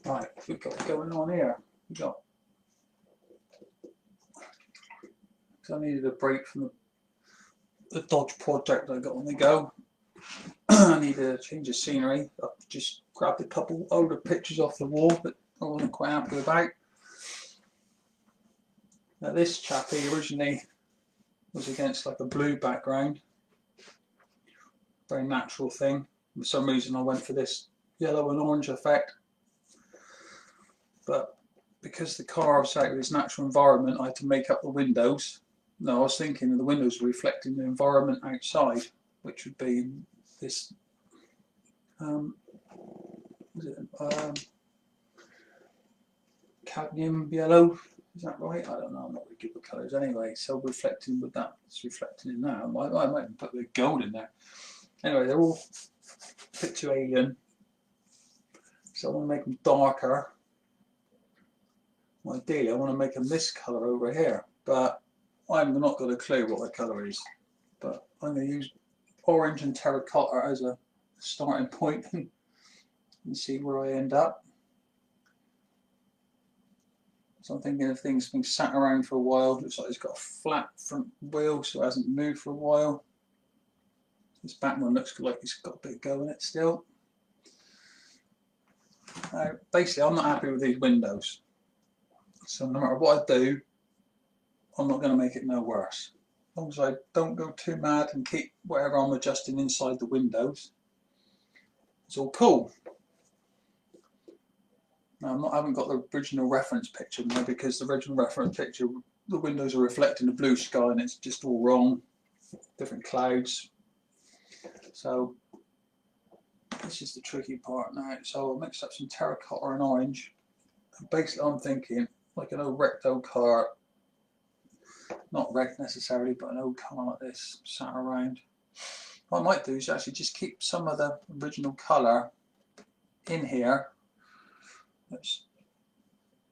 Right, what we've got going on here? We got. Because I needed a break from the Dodge project I got on the go. I need a change of scenery. I've just grabbed a couple older pictures off the wall that I wasn't quite happy about. Now this chappie originally was against like a blue background. Very natural thing. For some reason I went for this yellow and orange effect. But because the car was out of its natural environment, I had to make up the windows. No, I was thinking that the windows were reflecting the environment outside, which would be this cadmium yellow. Is that right? I don't know. I'm not really good with colours anyway. So reflecting with that, it's reflecting in that. I might put the gold in there. Anyway, they're all fit to alien. So I want to make them darker. Well, ideally, I want to make them this colour over here, but I've not got a clue what the colour is. But I'm going to use orange and terracotta as a starting point and see where I end up. So I'm thinking if things been sat around for a while, looks like it's got a flat front wheel, so it hasn't moved for a while. This back one looks like it's got a bit going in it still. Basically, I'm not happy with these windows. So no matter what I do, I'm not going to make it no worse. As long as I don't go too mad and keep whatever I'm adjusting inside the windows, it's all cool. Now I haven't got the original reference picture now because the original reference picture, the windows are reflecting the blue sky and it's just all wrong. Different clouds. So this is the tricky part now. So I'll mix up some terracotta and orange. And basically I'm thinking like an old wrecked old car, not wrecked necessarily, but an old car like this sat around. What I might do is actually just keep some of the original colour in here that's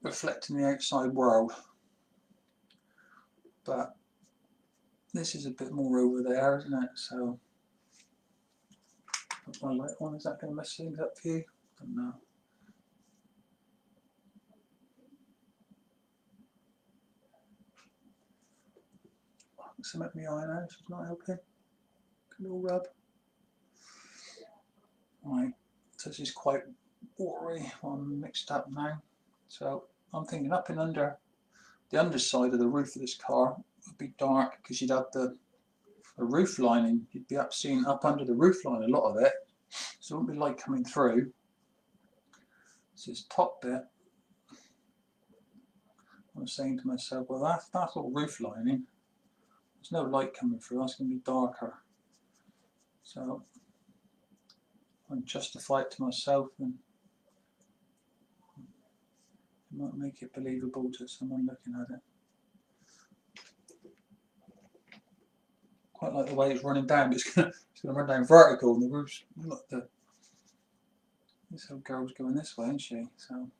reflecting the outside world. But this is a bit more over there, isn't it? So my light on, is that going to mess things up for you? I don't know. Some at my eye now, she's not helping. A little rub. Right, so this is quite watery, I'm mixed up now. So I'm thinking up and under the underside of the roof of this car would be dark because you'd have the roof lining, you'd be seeing up under the roof line a lot of it, so it wouldn't be light coming through. So this top bit, I was saying to myself, well that's all roof lining, there's no light coming through, that's going to be darker. So I justify it to myself and it might make it believable to someone looking at it. Quite like the way it's running down, it's going to run down vertical and the roof's not the. This old girl's going this way, isn't she? So.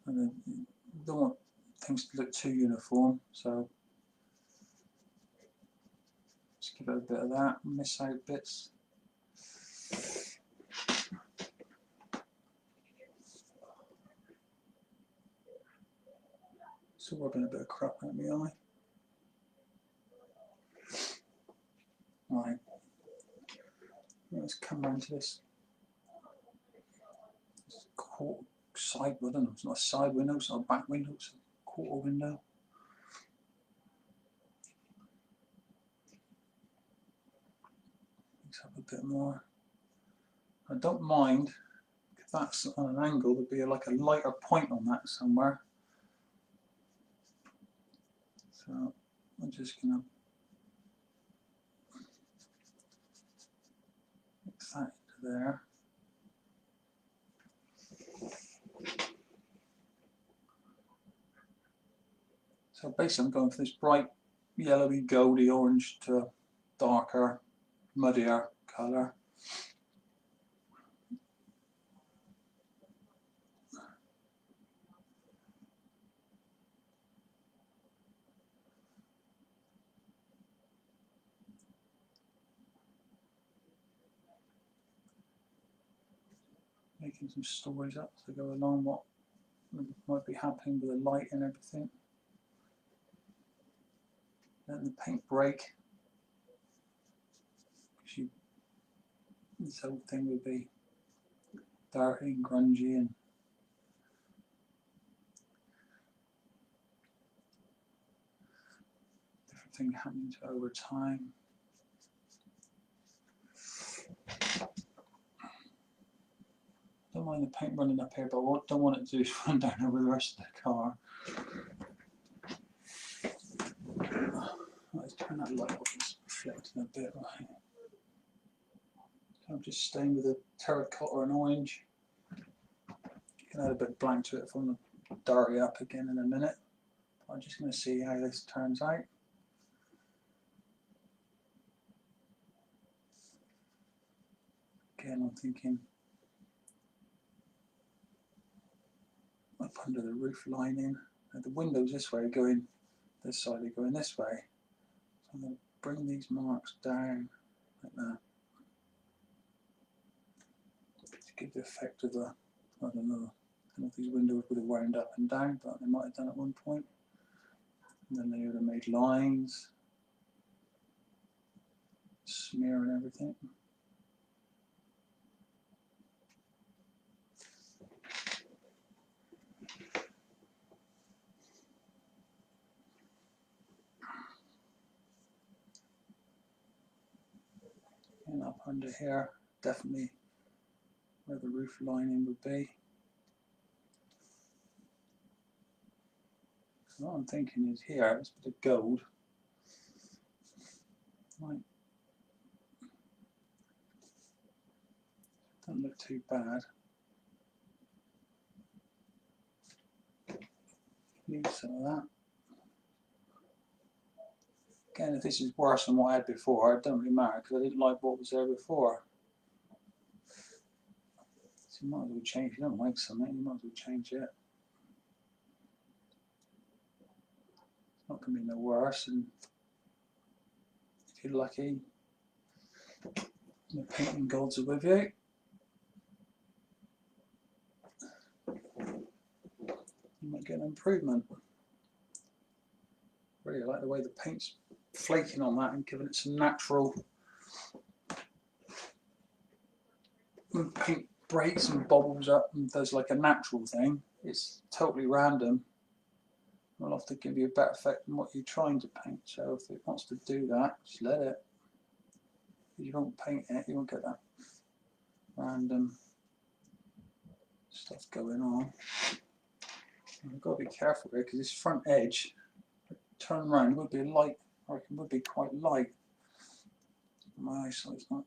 And then you don't want things to look too uniform, so just give it a bit of that, miss out bits. Still rubbing a bit of crap out my eye. Right, let's come round to this side window. It's not a side window, it's not a back window, it's a quarter window. Mix up a bit more. I don't mind if that's on an angle, there'd be like a lighter point on that somewhere. So I'm just going to mix that into there. So basically I'm going for this bright yellowy goldy orange to darker, muddier colour. making some stories up to go along what might be happening with the light and everything. Letting the paint break. This whole thing would be dirty and grungy and different thing happening to it over time. Don't mind the paint running up here, but what I don't want it to do is run down over the rest of the car. Let's turn that light off, it's reflecting a bit. Right. So I'm just staying with the terracotta and orange. You can add a bit of blank to it from the dirty up again in a minute. I'm just going to see how this turns out. Again, I'm thinking up under the roof lining. Now the windows this way are going this side, are going this way. So I'm going to bring these marks down like that to give the effect of the, I don't know if these windows would have wound up and down, but they might have done at one point. And then they would have made lines, smear and everything. And up under here, definitely where the roof lining would be. So what I'm thinking is here, this bit of gold, right, doesn't look too bad. Need some of that. Again, if this is worse than what I had before, it doesn't really matter because I didn't like what was there before. So you might as well change. If you don't like something, you might as well change it. It's not going to be no worse, and if you're lucky, the painting gods are with you. You might get an improvement. Really like the way the paint's flaking on that and giving it some natural. When paint breaks and bobbles up and does like a natural thing, it's totally random. It'll have to give you a better effect than what you're trying to paint. So if it wants to do that, just let it. If you don't paint it, you won't get that random stuff going on. And I've got to be careful here because this front edge, turn around, would be light, or it would be quite light. My eyesight's not.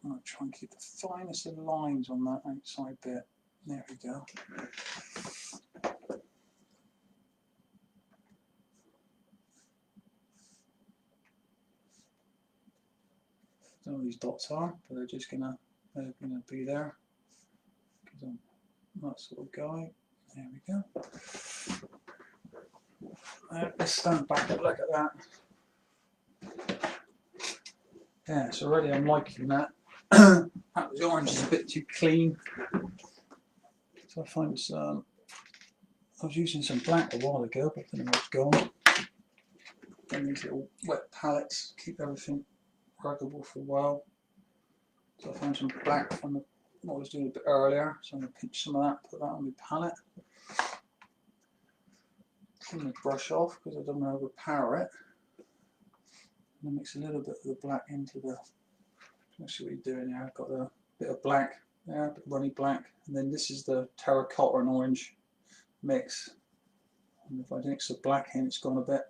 I'm going to try and keep the finest of lines on that outside bit. There we go. I don't know what these dots are, but they're just gonna be there because I'm that sort of guy. There we go. Let's stand back and look at that. Yeah, so already I'm liking that. The orange is a bit too clean, so I find some. I was using some black a while ago, but I don't know what's gone. Then these little wet palettes keep everything ruggable for a while. So I found some black from what I was doing a bit earlier, so I'm going to pinch some of that, put that on my palette. Clean the brush off because I don't want to overpower it. And then mix a little bit of the black into the. Let's see what you're doing here. I've got a bit of black there, a bit of runny black, and then this is the terracotta and orange mix. And if I mix the black in, it's gone a bit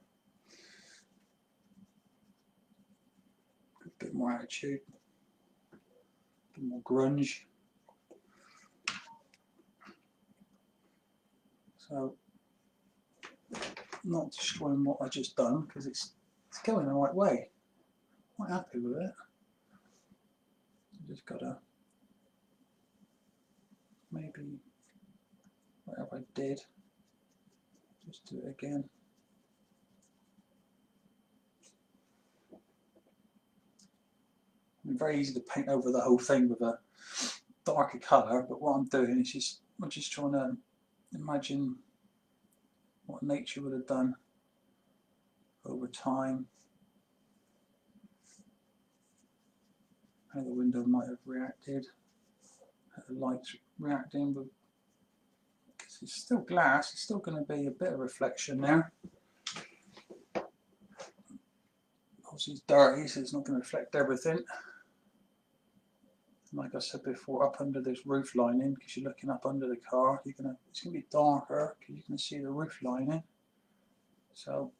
more attitude, a bit more grunge. So, not destroying what I just done because it's going the right way. Quite happy with it. Just gotta maybe whatever I did, just do it again. It's very easy to paint over the whole thing with a darker colour, but what I'm doing is I'm just trying to imagine what nature would have done over time, how the window might have reacted, how the light's reacting, but because it's still glass, it's still going to be a bit of reflection there. Obviously it's dirty, so it's not going to reflect everything. Like I said before, up under this roof lining, because you're looking up under the car, it's going to be darker because you can see the roof lining. So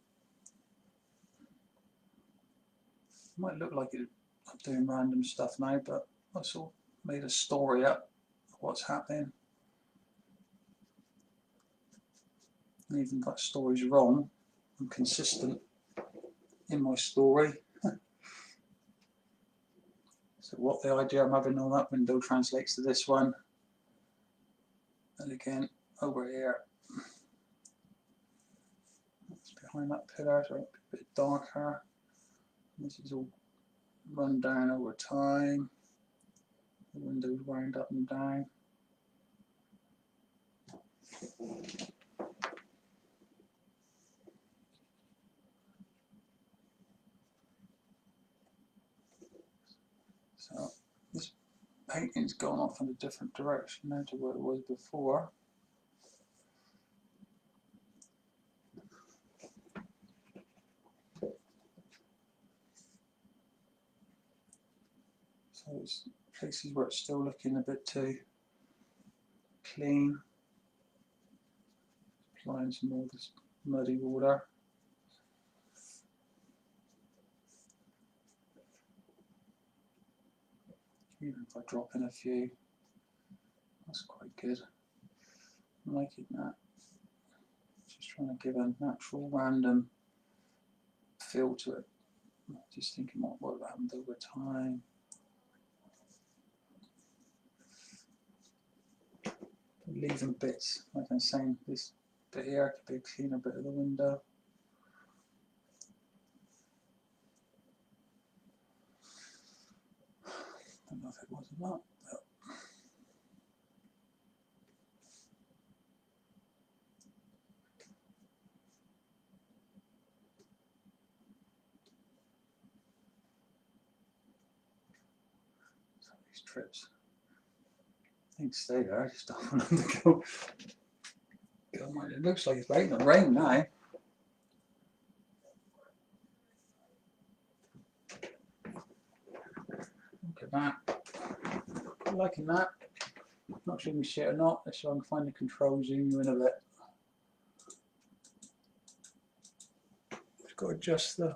it might look like I'm doing random stuff now, but I sort of made a story up of what's happening. And even if that story's wrong, I'm consistent in my story. So what the idea I'm having on that window translates to this one. And again, over here, it's behind that pillar, so it's a bit darker. This is all run down over time. The windows wound up and down. So this painting's gone off in a different direction now to where it was before. So it's places where it's still looking a bit too clean. Applying some more of this muddy water. Even if I drop in a few, that's quite good. I'm liking that. Just trying to give a natural, random feel to it. Just thinking what happened over time. Leaving bits, like I'm saying, this bit here could be a cleaner bit of the window. I don't know if it was or not. Some of these trips, I think stay there. I just don't want them to go. It looks like it's waiting to rain now. Look at that. I'm liking that. Not sure if we shit or not. Let's see if I can find the control zoom you in a bit. Just got to adjust the.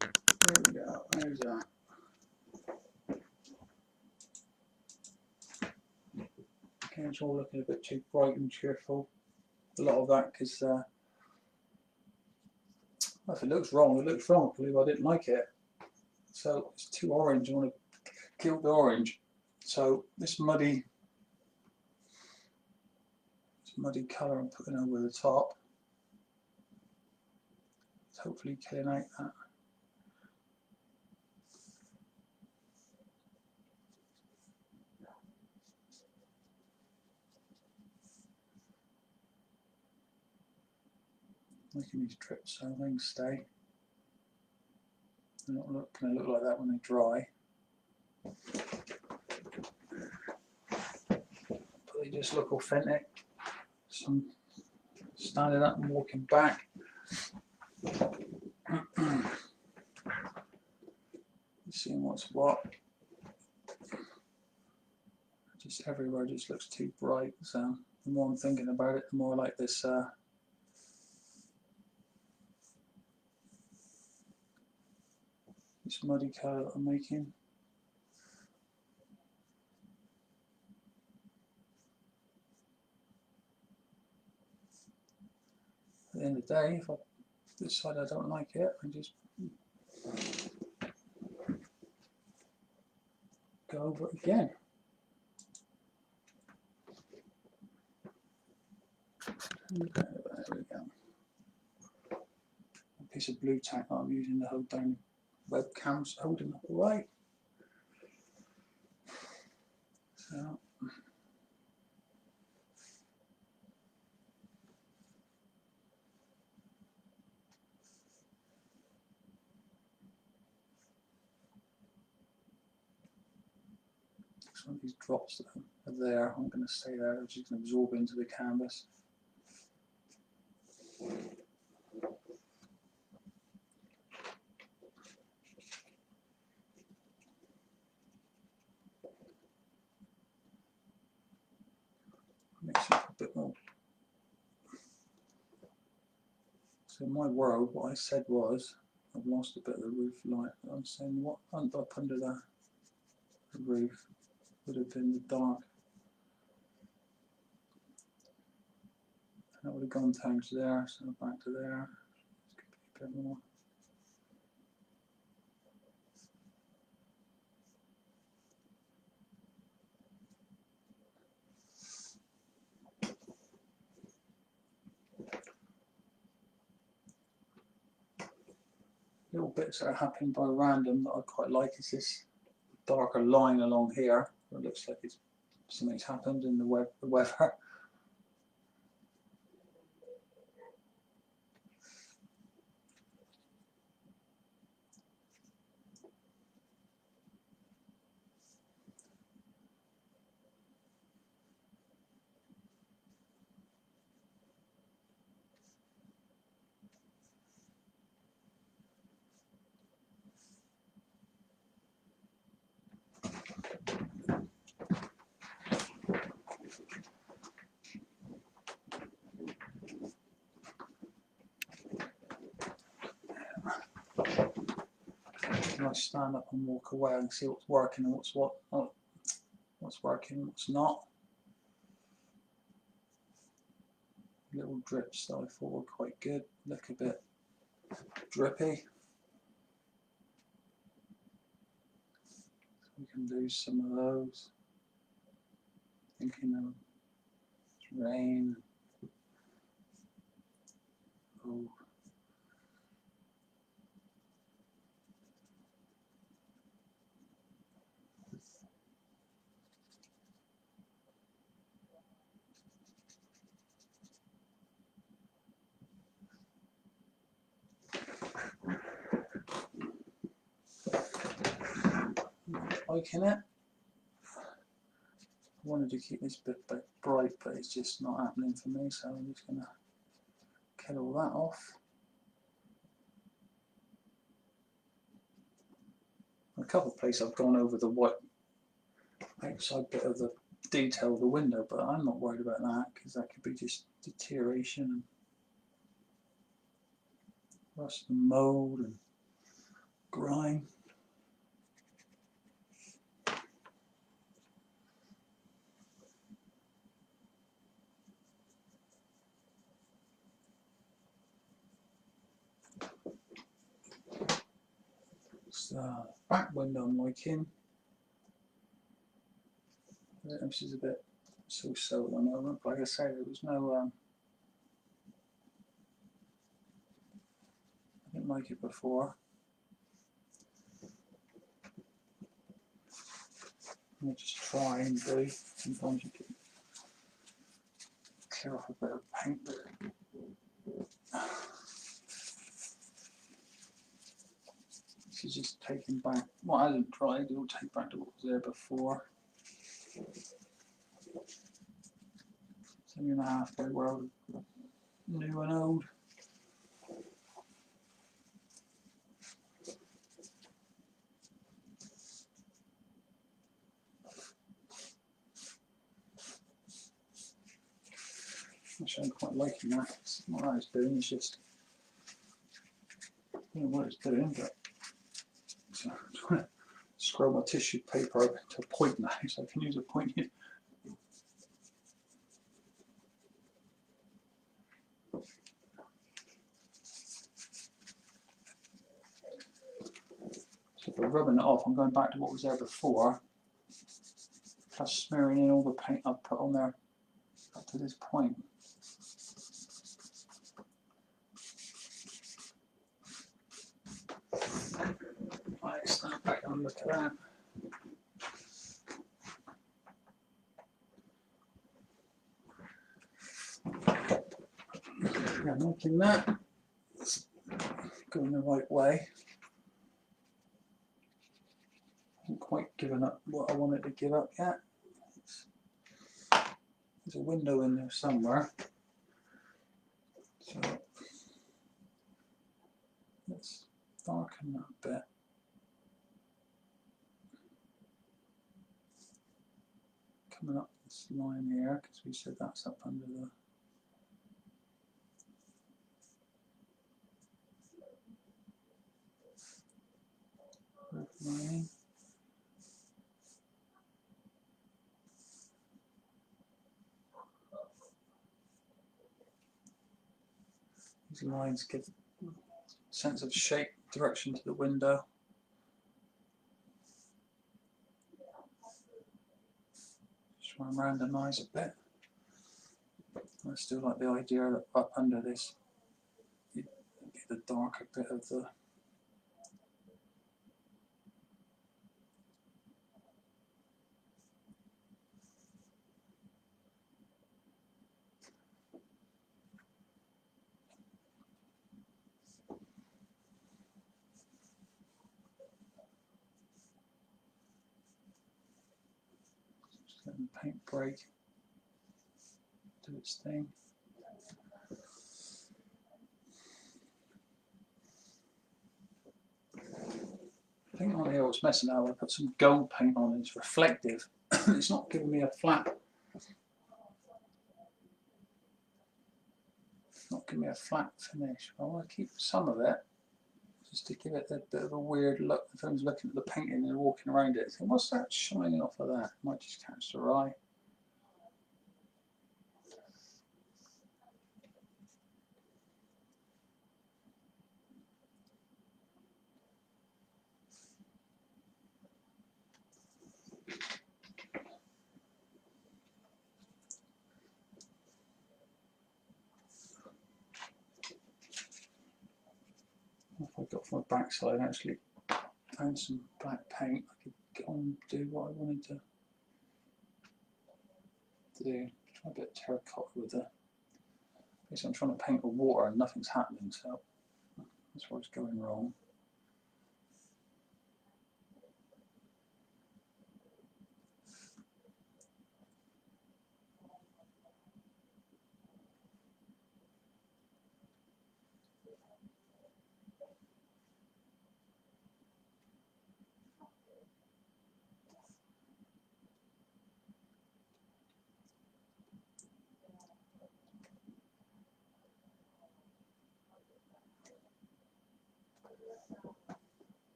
There we go. There's that. Okay, it's all looking a bit too bright and cheerful. A lot of that because if it looks wrong, it looks wrong. I believe I didn't like it. So it's too orange. I want to kill the orange. So this muddy colour I'm putting over the top. It's hopefully killing out that. Making these trips so things stay. They're not going to look like that when they dry. But they just look authentic. So I'm standing up and walking back. Seeing what's what. Just everywhere just looks too bright. So the more I'm thinking about it, the more I like this this muddy colour that I'm making. At the end of the day, if I decide I don't like it, I just go over it again. Okay, there we go. A piece of blue tack that I'm using to hold down the webcams, holding up the right. So, some of these drops that are there aren't going to stay there, they're just going to absorb into the canvas. Mix it a bit more. So in my world, what I said was, I've lost a bit of the roof light. I'm saying what up under the roof would have been the dark. That would have gone down to there, so back to there. This could be a bit more. Little bits that are happening by random that I quite like is this darker line along here. It looks like it's something's happened in the weather. And I stand up and walk away and see what's working and what's working, what's not. Little drips that I thought were quite good, look a bit drippy. So we can lose some of those. Thinking of rain. Oh. Liking it. I wanted to keep this bit bright, but it's just not happening for me, so I'm just going to kill all that off. A couple of places I've gone over the white outside bit of the detail of the window, but I'm not worried about that because that could be just deterioration and rust and mould and grime. So back window I'm liking. This is a bit so-so at the moment, but like I say, there was no I didn't like it before. I'll just try and do. Sometimes you can clear off a bit of paint. This is just taking back what I hadn't tried, it'll take back to what was there before. So you're in the halfway world of new and old. Actually, I'm quite liking that. It's not what it's doing, it's just I don't know what it's doing, but so I'm trying to scroll my tissue paper up to a point now, so I can use a point here. So if I'm rubbing it off, I'm going back to what was there before, plus smearing in all the paint I've put on there up to this point. Right, stand back and look at that. making that. It's going the right way. I haven't quite given up what I wanted to give up yet. There's a window in there somewhere. So let's darken that a bit. Coming up this line here, because we said that's up under the roof lining. These lines give a sense of shape, direction to the window. Just want to randomise a bit. I still like the idea that up under this you get the darker bit of the just letting the paint break, do its thing. I think on here what's messing out, I put some gold paint on and it's reflective. It's not giving me a flat. Not giving me a flat finish. I want to keep some of it, just to give it a bit of a weird look. If I was looking at the painting and walking around it, think, what's that shining off of that? Might just catch their eye. If I got from the back side, actually found some black paint, I could get on and do what I wanted to do. Try a bit of terracotta with it. Basically, I'm trying to paint with water and nothing's happening, so that's where it's going wrong.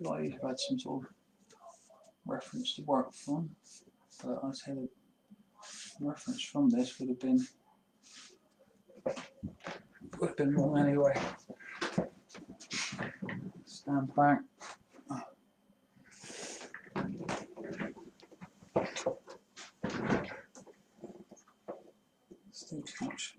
I used to have some sort of reference to work from, but I'd say the reference from this would have been wrong anyway. Stand back. Still too much.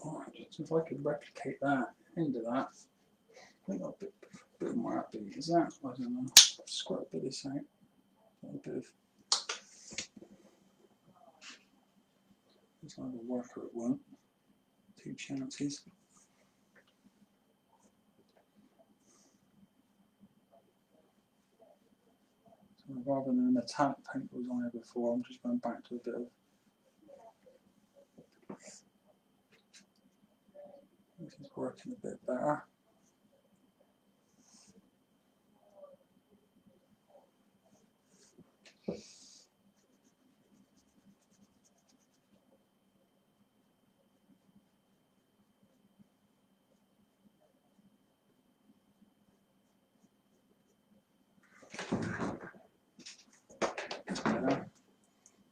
Oh, so if I could replicate that into that, I think I'll be a bit more happy. Is that? I don't know. Squirt a bit of this out. A bit of. It's either work or it won't. 2 chances. So rather than the metallic paint that was on there before, I'm just going back to a bit of. This is working a bit better.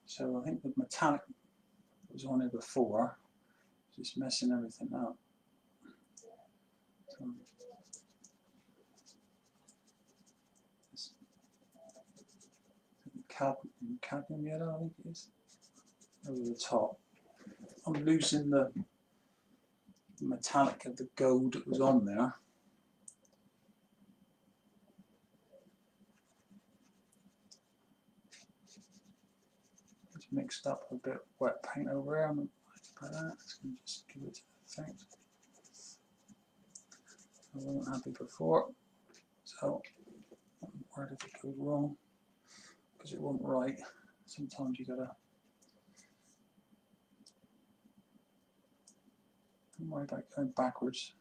So I think the metallic that was on here before is just messing everything up. So cadmium yellow, I think it is, over the top. I'm losing the metallic of the gold that was on there. It's mixed up a bit of wet paint over here. I'm going to that. Just give it a thing. I wasn't happy before, so where did it go wrong? Because it wasn't right. Sometimes you gotta. Don't worry about going backwards.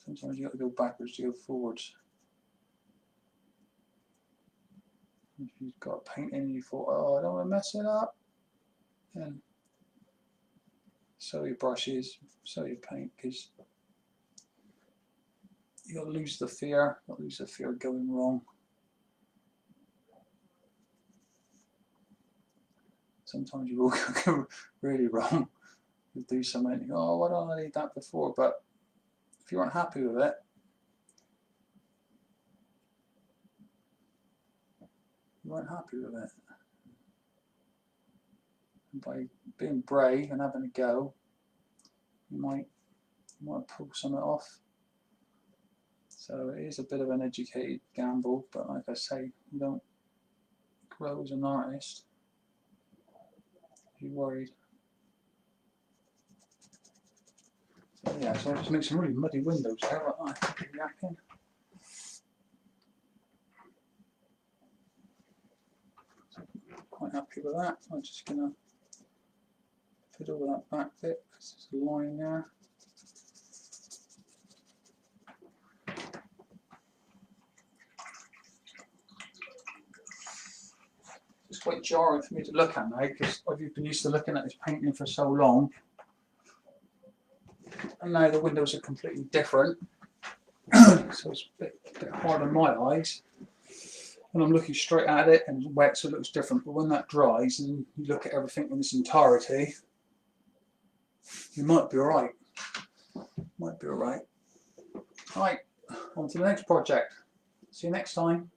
Sometimes you got to go backwards to go forwards. If you've got paint in and you thought, oh, I don't want to mess it up, then sell your brushes, sell your paint, because you got to lose the fear. Got to lose the fear of going wrong. Sometimes you will go really wrong. You do something, and you go, oh, why don't I need that before? But if you weren't happy with it, you weren't happy with it. And by being brave and having a go, you might pull something off. So it is a bit of an educated gamble, but like I say, you don't grow as an artist. You're worried. So yeah, so I just make some really muddy windows there, like that. Quite happy with that. I'm just going to fiddle with that back bit because there's a line there. It's quite jarring for me to look at now because I've been used to looking at this painting for so long, and now the windows are completely different. So it's a bit hard on my eyes. And I'm looking straight at it and it's wet, so it looks different. But when that dries and you look at everything in its entirety, you might be alright. Might be alright. Right, on to the next project. See you next time.